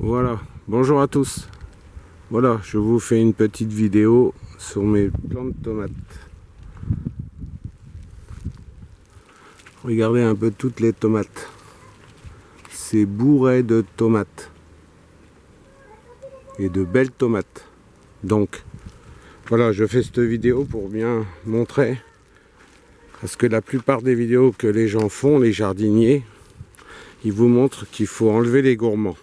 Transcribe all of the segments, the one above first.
Voilà, bonjour à tous. Voilà, je vous fais une petite vidéo sur mes plants de tomates. Regardez un peu toutes les tomates. C'est bourré de tomates. Et de belles tomates. Donc, voilà, je fais cette vidéo pour bien montrer. Parce que la plupart des vidéos que les gens font, les jardiniers, ils vous montrent qu'il faut enlever les gourmands.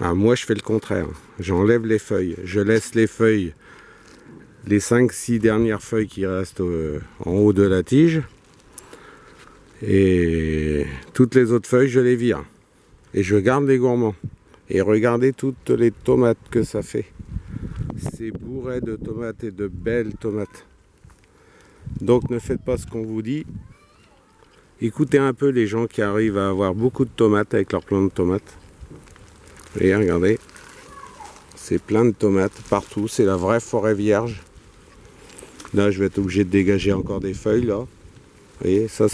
Moi, je fais le contraire. J'enlève les feuilles. Je laisse les feuilles, les 5-6 dernières feuilles qui restent en haut de la tige. Et toutes les autres feuilles, je les vire. Et je garde les gourmands. Et regardez toutes les tomates que ça fait. C'est bourré de tomates et de belles tomates. Donc ne faites pas ce qu'on vous dit. Écoutez un peu les gens qui arrivent à avoir beaucoup de tomates avec leurs plants de tomates. Et regardez, c'est plein de tomates partout, c'est la vraie forêt vierge. Là, je vais être obligé de dégager encore des feuilles, là. Vous voyez, ça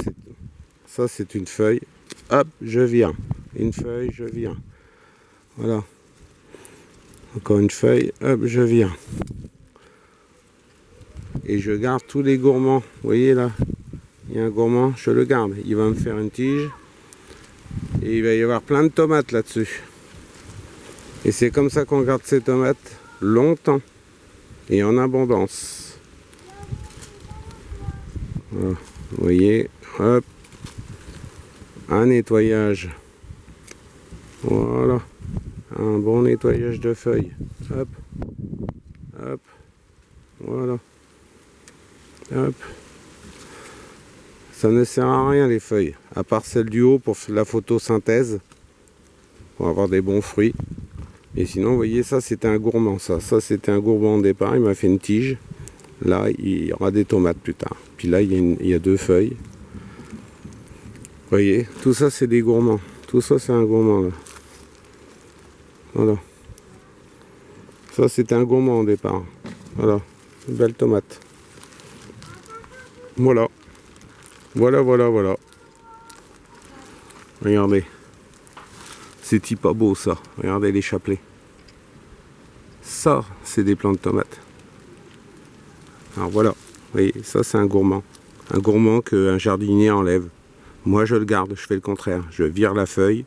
c'est une feuille. Hop, je viens. Une feuille, je viens. Voilà. Encore une feuille, hop, je viens. Et je garde tous les gourmands. Vous voyez là, il y a un gourmand, je le garde. Il va me faire une tige. Et il va y avoir plein de tomates là-dessus. Et c'est comme ça qu'on garde ces tomates longtemps et en abondance. Voilà. Vous voyez, hop, un nettoyage. Voilà, un bon nettoyage de feuilles. Hop, hop, voilà, hop. Ça ne sert à rien les feuilles, à part celles du haut pour la photosynthèse, pour avoir des bons fruits. Et sinon, vous voyez, ça c'était un gourmand, ça c'était un gourmand au départ, il m'a fait une tige. Là, il y aura des tomates plus tard. Puis là, il y a deux feuilles. Vous voyez, tout ça c'est des gourmands. Tout ça c'est un gourmand là. Voilà. Ça c'était un gourmand au départ. Voilà, une belle tomate. Voilà. Voilà, voilà, voilà. Regardez. C'est pas beau ça. Regardez les chapelets. Ça, c'est des plants de tomates. Alors voilà. Vous voyez, ça c'est un gourmand. Un gourmand qu'un jardinier enlève. Moi je le garde, je fais le contraire. Je vire la feuille.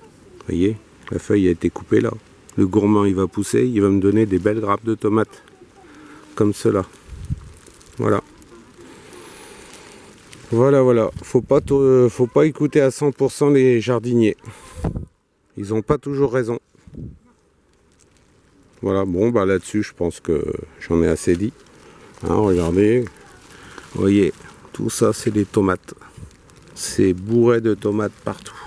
Vous voyez, la feuille a été coupée là. Le gourmand il va pousser, il va me donner des belles grappes de tomates. Comme cela. Voilà. Voilà, voilà. Faut pas écouter à 100% les jardiniers. Ils n'ont pas toujours raison. Voilà, bon, bah là-dessus, je pense que j'en ai assez dit. Hein, regardez. Vous voyez, tout ça, c'est des tomates. C'est bourré de tomates partout.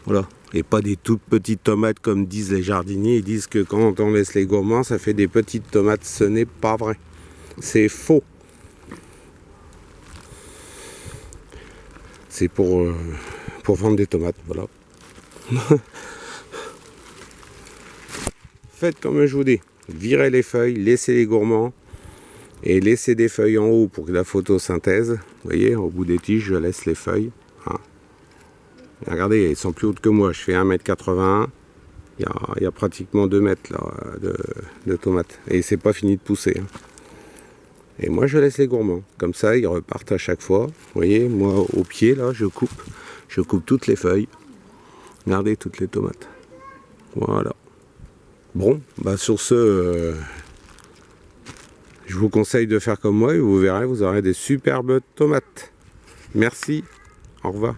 Voilà. Et pas des toutes petites tomates comme disent les jardiniers. Ils disent que quand on laisse les gourmands, ça fait des petites tomates. Ce n'est pas vrai. C'est faux. C'est pour vendre des tomates, voilà. Faites comme je vous dis. Virez les feuilles, laissez les gourmands. Et laissez des feuilles en haut pour que la photosynthèse. Vous voyez, au bout des tiges, je laisse les feuilles. Hein. Regardez, elles sont plus hautes que moi. Je fais 1m81. Il y a pratiquement 2 mètres là, de tomates. Et c'est pas fini de pousser. Hein. Et moi, je laisse les gourmands. Comme ça, ils repartent à chaque fois. Vous voyez, moi, au pied, là, je coupe toutes les feuilles. Regardez toutes les tomates. Voilà. Bon, bah sur ce, je vous conseille de faire comme moi et vous verrez, vous aurez des superbes tomates. Merci, au revoir.